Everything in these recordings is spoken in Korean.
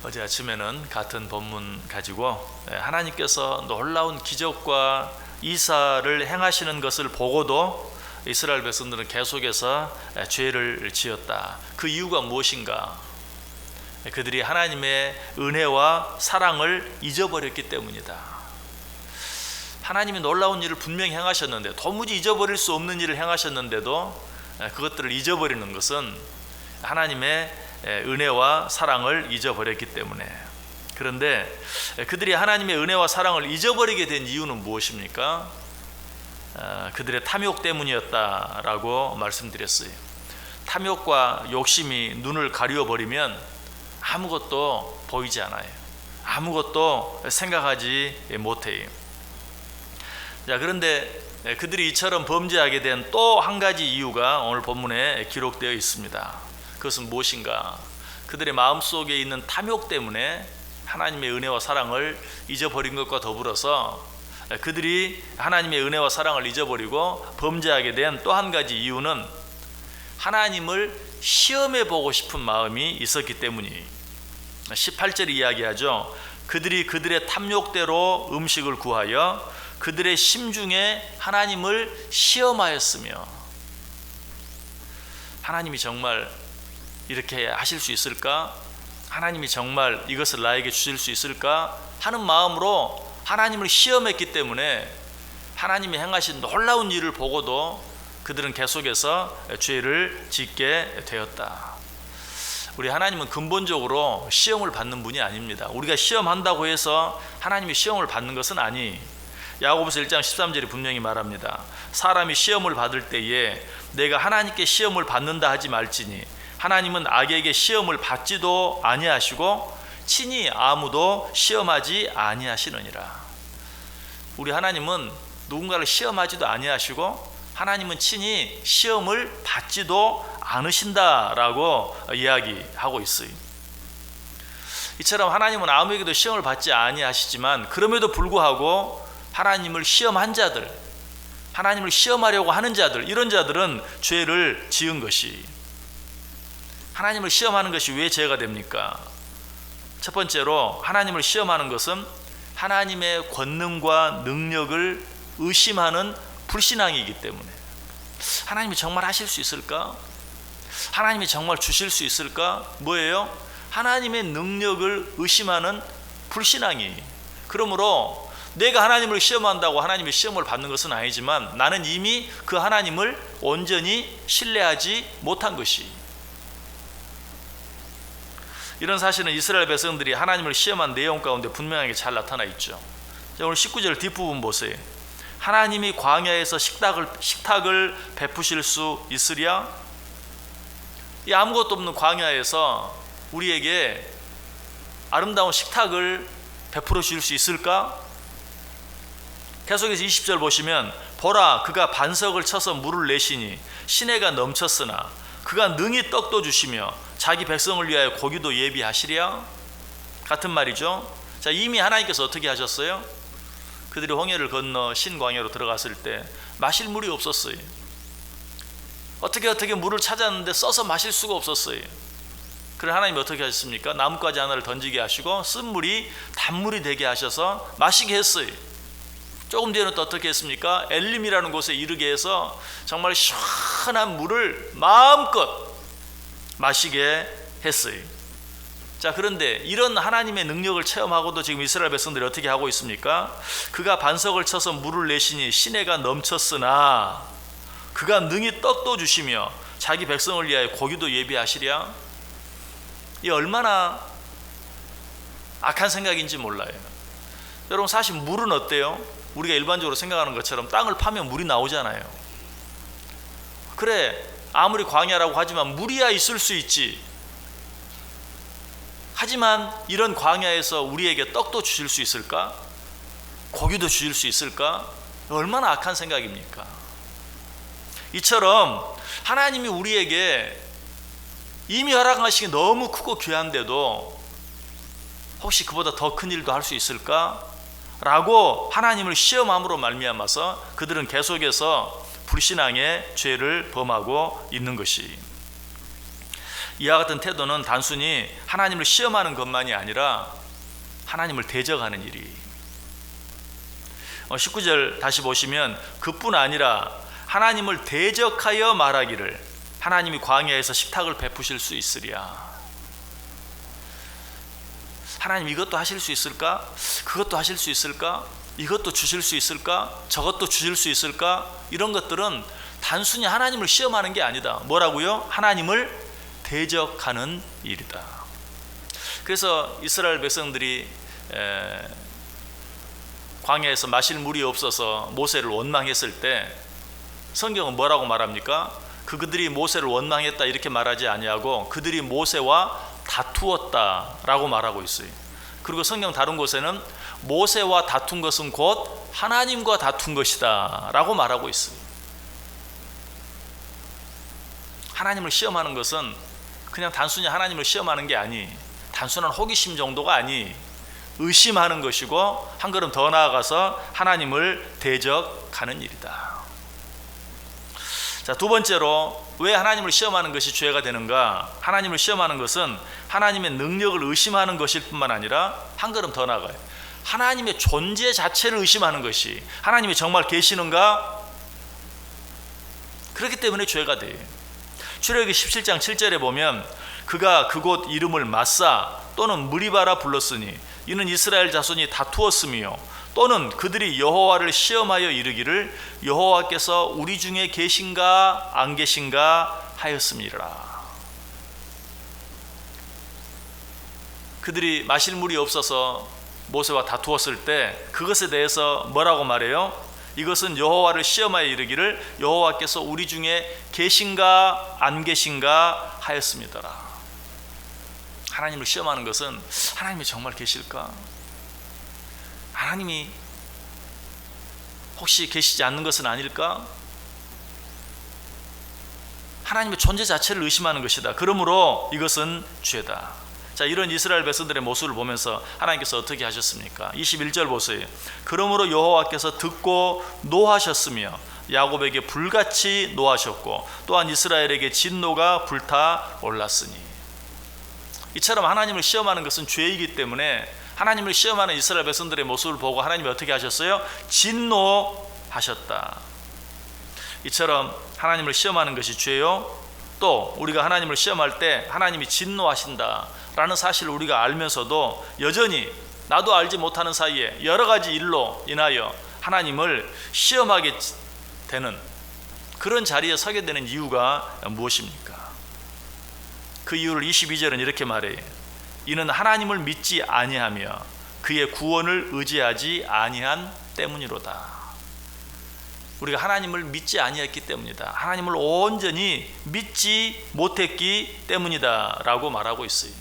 어제 아침에는 같은 본문 가지고 하나님께서 놀라운 기적과 이사를 행하시는 것을 보고도 이스라엘 백성들은 계속해서 죄를 지었다. 그 이유가 무엇인가? 그들이 하나님의 은혜와 사랑을 잊어버렸기 때문이다. 하나님이 놀라운 일을 분명히 행하셨는데, 도무지 잊어버릴 수 없는 일을 행하셨는데도 그것들을 잊어버리는 것은 하나님의 은혜와 사랑을 잊어버렸기 때문에. 그런데 그들이 하나님의 은혜와 사랑을 잊어버리게 된 이유는 무엇입니까? 그들의 탐욕 때문이었다라고 말씀드렸어요. 탐욕과 욕심이 눈을 가리워버리면 아무것도 보이지 않아요. 아무것도 생각하지 못해요. 자, 그런데 그들이 이처럼 범죄하게 된 또 한 가지 이유가 오늘 본문에 기록되어 있습니다. 그것은 무엇인가? 그들의 마음속에 있는 탐욕 때문에 하나님의 은혜와 사랑을 잊어버린 것과 더불어서 그들이 하나님의 은혜와 사랑을 잊어버리고 범죄하게 된 또 한 가지 이유는 하나님을 시험해 보고 싶은 마음이 있었기 때문이. 18절이 이야기하죠. 그들이 그들의 탐욕대로 음식을 구하여 그들의 심중에 하나님을 시험하였으며. 하나님이 정말 이렇게 하실 수 있을까? 하나님이 정말 이것을 나에게 주실 수 있을까? 하는 마음으로 하나님을 시험했기 때문에 하나님이 행하신 놀라운 일을 보고도 그들은 계속해서 죄를 짓게 되었다. 우리 하나님은 근본적으로 시험을 받는 분이 아닙니다. 우리가 시험한다고 해서 하나님이 시험을 받는 것은 아니. 야고보서 1장 13절이 분명히 말합니다. 사람이 시험을 받을 때에 내가 하나님께 시험을 받는다 하지 말지니 하나님은 악에게 시험을 받지도 아니하시고 친히 아무도 시험하지 아니하시느니라. 우리 하나님은 누군가를 시험하지도 아니하시고 하나님은 친히 시험을 받지도 않으신다라고 이야기하고 있어요. 이처럼 하나님은 아무에게도 시험을 받지 아니하시지만 그럼에도 불구하고 하나님을 시험한 자들, 하나님을 시험하려고 하는 자들, 이런 자들은 죄를 지은 것이. 하나님을 시험하는 것이 왜 죄가 됩니까? 첫 번째로 하나님을 시험하는 것은 하나님의 권능과 능력을 의심하는 불신앙이기 때문에. 하나님이 정말 하실 수 있을까? 하나님이 정말 주실 수 있을까? 뭐예요? 하나님의 능력을 의심하는 불신앙이. 그러므로 내가 하나님을 시험한다고 하나님의 시험을 받는 것은 아니지만 나는 이미 그 하나님을 온전히 신뢰하지 못한 것이. 이런 사실은 이스라엘 백성들이 하나님을 시험한 내용 가운데 분명하게 잘 나타나 있죠. 자, 오늘 19절 뒷부분 보세요. 하나님이 광야에서 식탁을 베푸실 수 있으랴? 이 아무것도 없는 광야에서 우리에게 아름다운 식탁을 베풀어 주실 수 있을까? 계속해서 20절 보시면 보라 그가 반석을 쳐서 물을 내시니 시내가 넘쳤으나 그가 능히 떡도 주시며 자기 백성을 위하여 고기도 예비하시랴? 같은 말이죠. 자, 이미 하나님께서 어떻게 하셨어요? 그들이 홍해를 건너 신광야로 들어갔을 때 마실 물이 없었어요. 어떻게 물을 찾았는데 써서 마실 수가 없었어요. 그래 하나님이 어떻게 하셨습니까? 나뭇가지 하나를 던지게 하시고 쓴 물이 단물이 되게 하셔서 마시게 했어요. 조금 뒤에는 또 어떻게 했습니까? 엘림이라는 곳에 이르게 해서 정말 시원한 물을 마음껏 마시게 했어요. 자, 그런데 이런 하나님의 능력을 체험하고도 지금 이스라엘 백성들이 어떻게 하고 있습니까? 그가 반석을 쳐서 물을 내시니 시내가 넘쳤으나 그가 능히 떡도 주시며 자기 백성을 위하여 고기도 예비하시랴? 이 얼마나 악한 생각인지 몰라요. 여러분, 사실 물은 어때요? 우리가 일반적으로 생각하는 것처럼 땅을 파면 물이 나오잖아요. 그래, 아무리 광야라고 하지만 물이야 있을 수 있지. 하지만 이런 광야에서 우리에게 떡도 주실 수 있을까? 고기도 주실 수 있을까? 얼마나 악한 생각입니까? 이처럼 하나님이 우리에게 이미 허락하신 게 너무 크고 귀한데도 혹시 그보다 더 큰 일도 할 수 있을까? 라고 하나님을 시험함으로 말미암아서 그들은 계속해서 불신앙의 죄를 범하고 있는 것이. 이와 같은 태도는 단순히 하나님을 시험하는 것만이 아니라 하나님을 대적하는 일이. 19절 다시 보시면 그뿐 아니라 하나님을 대적하여 말하기를 하나님이 광야에서 식탁을 베푸실 수 있으리야. 하나님 이것도 하실 수 있을까? 그것도 하실 수 있을까? 이것도 주실 수 있을까? 저것도 주실 수 있을까? 이런 것들은 단순히 하나님을 시험하는 게 아니다. 뭐라고요? 하나님을 대적하는 일이다. 그래서 이스라엘 백성들이 광야에서 마실 물이 없어서 모세를 원망했을 때 성경은 뭐라고 말합니까? 그들이 모세를 원망했다 이렇게 말하지 아니하고 그들이 모세와 다투었다라고 말하고 있어요. 그리고 성경 다른 곳에는 모세와 다툰 것은 곧 하나님과 다툰 것이다 라고 말하고 있어요. 하나님을 시험하는 것은 그냥 단순히 하나님을 시험하는 게 아니, 단순한 호기심 정도가 아니, 의심하는 것이고 한 걸음 더 나아가서 하나님을 대적하는 일이다. 자, 두 번째로 왜 하나님을 시험하는 것이 죄가 되는가? 하나님을 시험하는 것은 하나님의 능력을 의심하는 것일 뿐만 아니라 한 걸음 더 나아가요. 하나님의 존재 자체를 의심하는 것이, 하나님이 정말 계시는가? 그렇기 때문에 죄가 돼요. 출애굽기 17장 7절에 보면 그가 그곳 이름을 마사 또는 무리바라 불렀으니 이는 이스라엘 자손이 다투었으며 또는 그들이 여호와를 시험하여 이르기를 여호와께서 우리 중에 계신가 안 계신가 하였음이라. 그들이 마실 물이 없어서 모세와 다투었을 때 그것에 대해서 뭐라고 말해요? 이것은 여호와를 시험하여 이르기를 여호와께서 우리 중에 계신가 안 계신가 하였습니다라. 하나님을 시험하는 것은 하나님이 정말 계실까? 하나님이 혹시 계시지 않는 것은 아닐까? 하나님의 존재 자체를 의심하는 것이다. 그러므로 이것은 죄다. 자, 이런 이스라엘 백성들의 모습을 보면서 하나님께서 어떻게 하셨습니까? 21절 보세요. 그러므로 여호와께서 듣고 노하셨으며 야곱에게 불같이 노하셨고 또한 이스라엘에게 진노가 불타 올랐으니. 이처럼 하나님을 시험하는 것은 죄이기 때문에 하나님을 시험하는 이스라엘 백성들의 모습을 보고 하나님이 어떻게 하셨어요? 진노하셨다. 이처럼 하나님을 시험하는 것이 죄요. 또 우리가 하나님을 시험할 때 하나님이 진노하신다 라는 사실을 우리가 알면서도 여전히 나도 알지 못하는 사이에 여러 가지 일로 인하여 하나님을 시험하게 되는 그런 자리에 서게 되는 이유가 무엇입니까? 그 이유를 22절은 이렇게 말해요. 이는 하나님을 믿지 아니하며 그의 구원을 의지하지 아니한 때문이로다. 우리가 하나님을 믿지 아니했기 때문이다. 하나님을 온전히 믿지 못했기 때문이다 라고 말하고 있어요.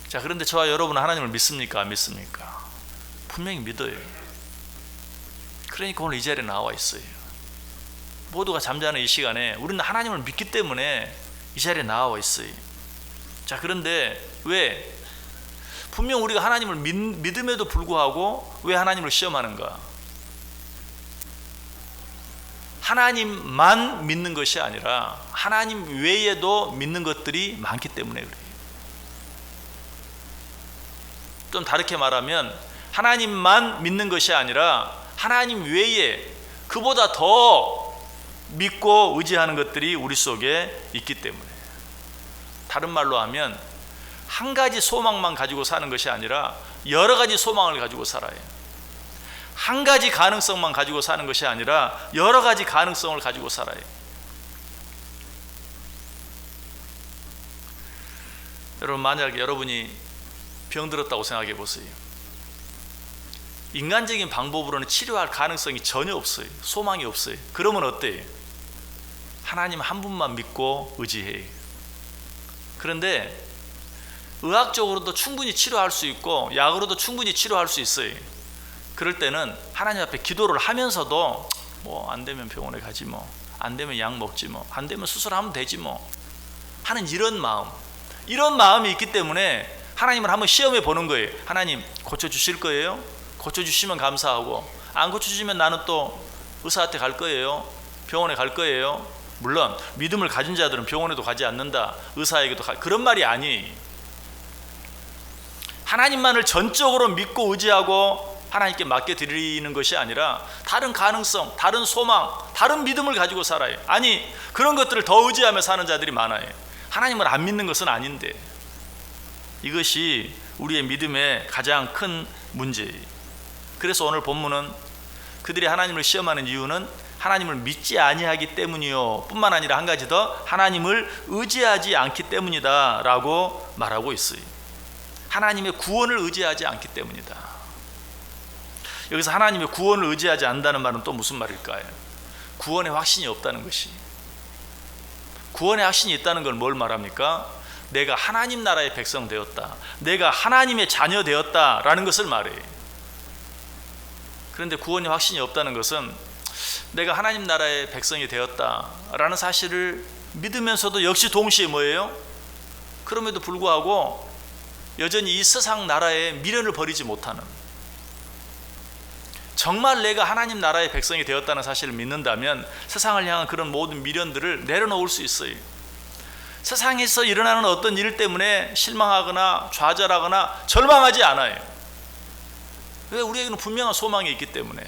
자, 그런데 저와 여러분은 하나님을 믿습니까? 안 믿습니까? 분명히 믿어요. 그러니까 오늘 이 자리에 나와 있어요. 모두가 잠자는 이 시간에 우리는 하나님을 믿기 때문에 이 자리에 나와 있어요. 자, 그런데 왜 분명 우리가 하나님을 믿음에도 불구하고 왜 하나님을 시험하는가? 하나님만 믿는 것이 아니라 하나님 외에도 믿는 것들이 많기 때문에 그래요. 좀 다르게 말하면 하나님만 믿는 것이 아니라 하나님 외에 그보다 더 믿고 의지하는 것들이 우리 속에 있기 때문에, 다른 말로 하면 한 가지 소망만 가지고 사는 것이 아니라 여러 가지 소망을 가지고 살아요. 한 가지 가능성만 가지고 사는 것이 아니라 여러 가지 가능성을 가지고 살아요. 여러분, 만약 여러분이 병들었다고 생각해 보세요. 인간적인 방법으로는 치료할 가능성이 전혀 없어요. 소망이 없어요. 그러면 어때요? 하나님 한 분만 믿고 의지해요. 그런데 의학적으로도 충분히 치료할 수 있고 약으로도 충분히 치료할 수 있어요. 그럴 때는 하나님 앞에 기도를 하면서도 뭐 안 되면 병원에 가지, 뭐 안 되면 약 먹지, 뭐 안 되면 수술하면 되지 뭐 하는 이런 마음이 있기 때문에 하나님을 한번 시험해 보는 거예요. 하나님 고쳐주실 거예요? 고쳐주시면 감사하고, 안 고쳐주시면 나는 또 의사한테 갈 거예요. 병원에 갈 거예요. 물론 믿음을 가진 자들은 병원에도 가지 않는다, 의사에게도 그런 말이 아니에요. 하나님만을 전적으로 믿고 의지하고 하나님께 맡겨드리는 것이 아니라 다른 가능성, 다른 소망, 다른 믿음을 가지고 살아요. 아니, 그런 것들을 더 의지하며 사는 자들이 많아요. 하나님을 안 믿는 것은 아닌데, 이것이 우리의 믿음의 가장 큰 문제예요. 그래서 오늘 본문은 그들이 하나님을 시험하는 이유는 하나님을 믿지 아니하기 때문이요, 뿐만 아니라 한 가지 더, 하나님을 의지하지 않기 때문이다 라고 말하고 있어요. 하나님의 구원을 의지하지 않기 때문이다. 여기서 하나님의 구원을 의지하지 않는다는 말은 또 무슨 말일까요? 구원의 확신이 없다는 것이. 구원의 확신이 있다는 건 뭘 말합니까? 내가 하나님 나라의 백성 되었다, 내가 하나님의 자녀 되었다라는 것을 말해요. 그런데 구원의 확신이 없다는 것은 내가 하나님 나라의 백성이 되었다라는 사실을 믿으면서도 역시 동시에 뭐예요? 그럼에도 불구하고 여전히 이 세상 나라에 미련을 버리지 못하는, 정말 내가 하나님 나라의 백성이 되었다는 사실을 믿는다면 세상을 향한 그런 모든 미련들을 내려놓을 수 있어요. 세상에서 일어나는 어떤 일 때문에 실망하거나 좌절하거나 절망하지 않아요. 왜? 우리에게는 분명한 소망이 있기 때문에.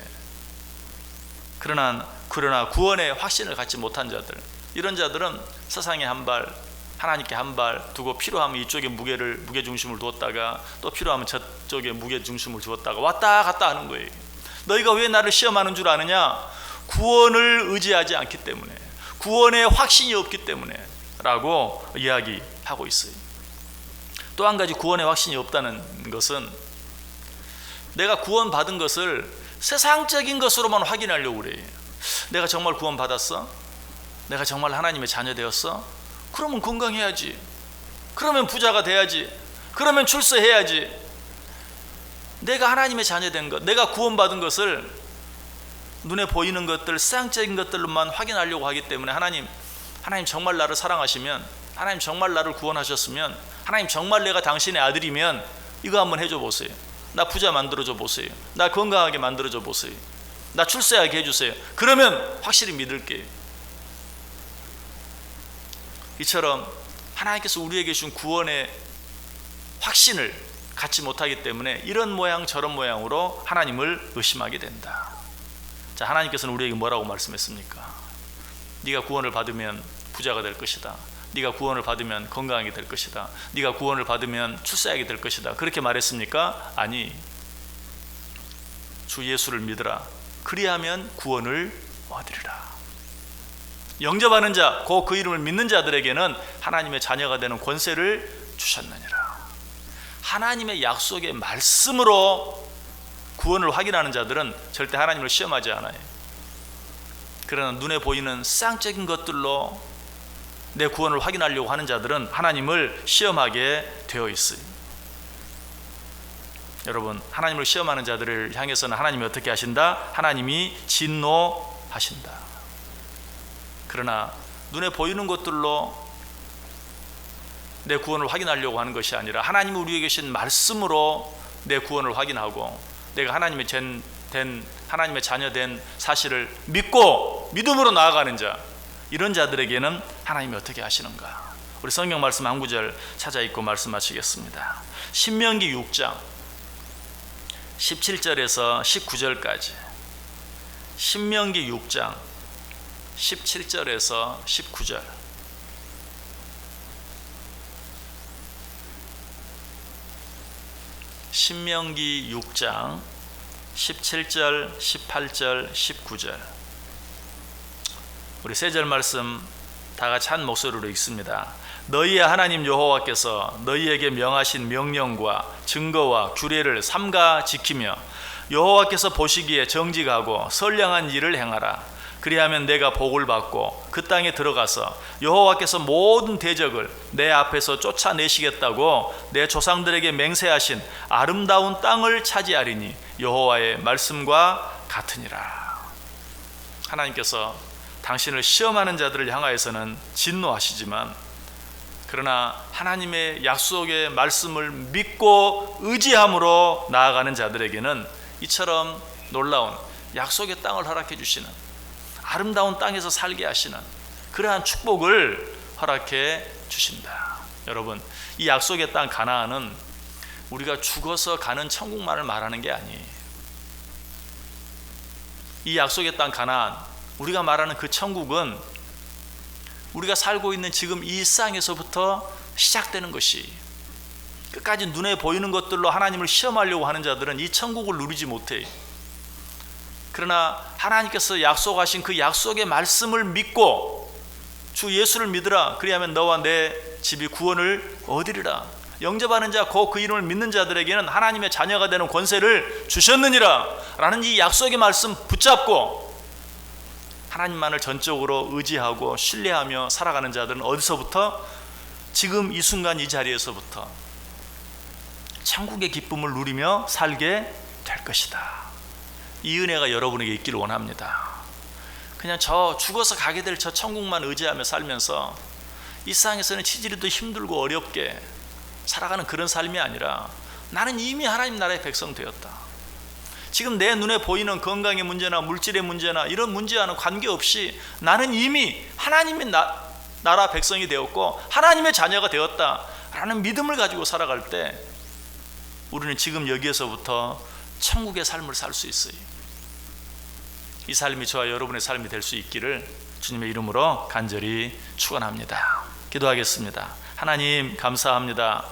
그러나 구원의 확신을 갖지 못한 자들, 이런 자들은 세상에 한 발, 하나님께 한 발 두고 필요하면 이쪽에 무게중심을 두었다가 또 필요하면 저쪽에 무게중심을 두었다가 왔다 갔다 하는 거예요. 너희가 왜 나를 시험하는 줄 아느냐? 구원을 의지하지 않기 때문에, 구원의 확신이 없기 때문에 라고 이야기하고 있어요. 또 한 가지 구원의 확신이 없다는 것은 내가 구원받은 것을 세상적인 것으로만 확인하려고 그래요. 내가 정말 구원받았어? 내가 정말 하나님의 자녀 되었어? 그러면 건강해야지, 그러면 부자가 돼야지, 그러면 출세해야지. 내가 하나님의 자녀 된 것, 내가 구원받은 것을 눈에 보이는 것들, 세상적인 것들로만 확인하려고 하기 때문에 하나님 정말 나를 사랑하시면, 하나님 정말 나를 구원하셨으면, 하나님 정말 내가 당신의 아들이면 이거 한번 해줘 보세요. 나 부자 만들어줘 보세요. 나 건강하게 만들어줘 보세요. 나 출세하게 해주세요. 그러면 확실히 믿을게요. 이처럼 하나님께서 우리에게 주신 구원의 확신을 갖지 못하기 때문에 이런 모양 저런 모양으로 하나님을 의심하게 된다. 자, 하나님께서는 우리에게 뭐라고 말씀했습니까? 네가 구원을 받으면 부자가 될 것이다, 네가 구원을 받으면 건강하게 될 것이다, 네가 구원을 받으면 출세하게 될 것이다, 그렇게 말했습니까? 아니, 주 예수를 믿으라, 그리하면 구원을 얻으리라. 영접하는 자, 곧 그 이름을 믿는 자들에게는 하나님의 자녀가 되는 권세를 주셨느니라. 하나님의 약속의 말씀으로 구원을 확인하는 자들은 절대 하나님을 시험하지 않아요. 그러나 눈에 보이는 세상적인 것들로 내 구원을 확인하려고 하는 자들은 하나님을 시험하게 되어 있어요. 여러분, 하나님을 시험하는 자들을 향해서는 하나님이 어떻게 하신다? 하나님이 진노하신다. 그러나 눈에 보이는 것들로 내 구원을 확인하려고 하는 것이 아니라 하나님이 우리에게 주신 말씀으로 내 구원을 확인하고 내가 하나님의 자녀 된 사실을 믿고 믿음으로 나아가는 자, 이런 자들에게는 하나님이 어떻게 하시는가? 우리 성경 말씀 한 구절 찾아 읽고 말씀 마치겠습니다. 신명기 6장 17절에서 19절까지. 신명기 6장 17절에서 19절. 신명기 6장 17절, 18절, 19절. 우리 세 절 말씀 다 같이 한 목소리로 읽습니다. 너희의 하나님 여호와께서 너희에게 명하신 명령과 증거와 규례를 삼가 지키며 여호와께서 보시기에 정직하고 선량한 일을 행하라. 그리하면 내가 복을 받고 그 땅에 들어가서 여호와께서 모든 대적을 내 앞에서 쫓아내시겠다고 내 조상들에게 맹세하신 아름다운 땅을 차지하리니 여호와의 말씀과 같으니라. 하나님께서 당신을 시험하는 자들을 향하여서는 진노하시지만, 그러나 하나님의 약속의 말씀을 믿고 의지함으로 나아가는 자들에게는 이처럼 놀라운 약속의 땅을 허락해 주시는, 아름다운 땅에서 살게 하시는, 그러한 축복을 허락해 주신다. 여러분, 이 약속의 땅 가나안은 우리가 죽어서 가는 천국만을 말하는 게 아니에요. 이 약속의 땅 가나안, 우리가 말하는 그 천국은 우리가 살고 있는 지금 이 일상에서부터 시작되는 것이, 끝까지 눈에 보이는 것들로 하나님을 시험하려고 하는 자들은 이 천국을 누리지 못해요. 그러나 하나님께서 약속하신 그 약속의 말씀을 믿고 주 예수를 믿으라, 그리하면 너와 내 집이 구원을 얻으리라. 영접하는 자, 그 이름을 믿는 자들에게는 하나님의 자녀가 되는 권세를 주셨느니라 라는 이 약속의 말씀 붙잡고 하나님만을 전적으로 의지하고 신뢰하며 살아가는 자들은 어디서부터? 지금 이 순간 이 자리에서부터 천국의 기쁨을 누리며 살게 될 것이다. 이 은혜가 여러분에게 있기를 원합니다. 그냥 저 죽어서 가게 될 저 천국만 의지하며 살면서 이 세상에서는 치질이도 힘들고 어렵게 살아가는 그런 삶이 아니라, 나는 이미 하나님 나라의 백성 되었다. 지금 내 눈에 보이는 건강의 문제나 물질의 문제나 이런 문제와는 관계없이 나는 이미 하나님의 나라 백성이 되었고 하나님의 자녀가 되었다라는 믿음을 가지고 살아갈 때 우리는 지금 여기에서부터 천국의 삶을 살 수 있어요. 이 삶이 저와 여러분의 삶이 될 수 있기를 주님의 이름으로 간절히 축원합니다. 기도하겠습니다. 하나님 감사합니다.